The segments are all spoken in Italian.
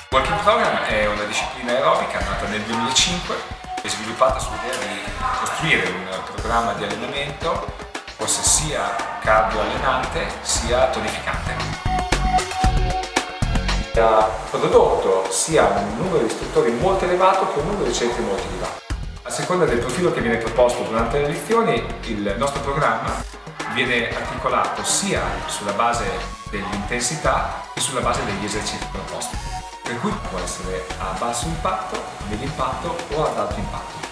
Walking Program è una disciplina aerobica nata nel 2005 e sviluppata sull'idea di costruire un programma di allenamento fosse sia cardio-allenante sia tonificante. Ha prodotto sia un numero di istruttori molto elevato che un numero di centri molto elevato. A seconda del profilo che viene proposto durante le lezioni, il nostro programma viene articolato sia sulla base dell'intensità che sulla base degli esercizi proposti, per cui può essere a basso impatto, a medio impatto o ad alto impatto.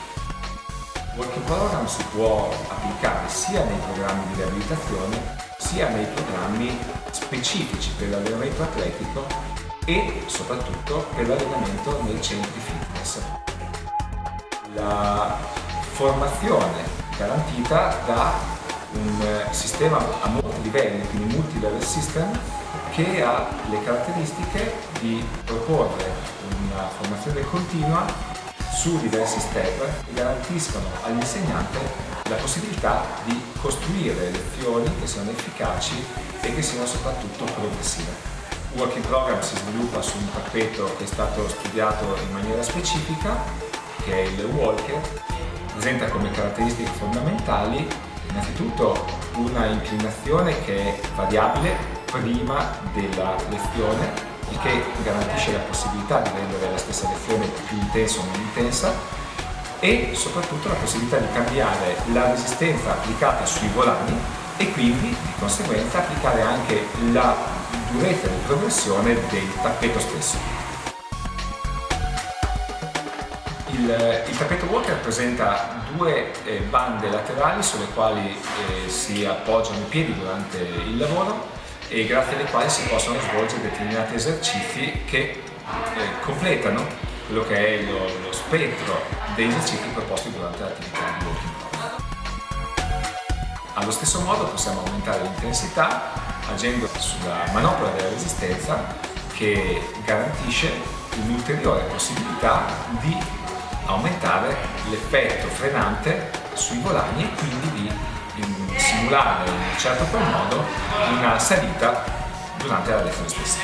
Il Walking Program si può applicare sia nei programmi di riabilitazione sia nei programmi specifici per l'allenamento atletico e soprattutto per l'allenamento nei centri fitness. La formazione garantita da un sistema a molti livelli, quindi multi-level system, che ha le caratteristiche di proporre una formazione continua su diversi step che garantiscono all'insegnante la possibilità di costruire lezioni che siano efficaci e che siano soprattutto progressive. Il Walking Program si sviluppa su un tappeto che è stato studiato in maniera specifica, che è il Walker. Presenta come caratteristiche fondamentali innanzitutto una inclinazione che è variabile prima della lezione, il che garantisce la possibilità di rendere la stessa lezione più intensa o meno intensa, e soprattutto la possibilità di cambiare la resistenza applicata sui volani e quindi di conseguenza applicare anche la durezza di progressione del tappeto stesso. Il tappeto Walker presenta due bande laterali sulle quali si appoggiano i piedi durante il lavoro e grazie alle quali si possono svolgere determinati esercizi che completano quello che è lo spettro degli esercizi proposti durante l'attività di Walking Program. Allo stesso modo possiamo aumentare l'intensità agendo sulla manopola della resistenza, che garantisce un'ulteriore possibilità di aumentare l'effetto frenante sui volani e quindi di simulare in un certo qual modo una salita durante la lezione stessa.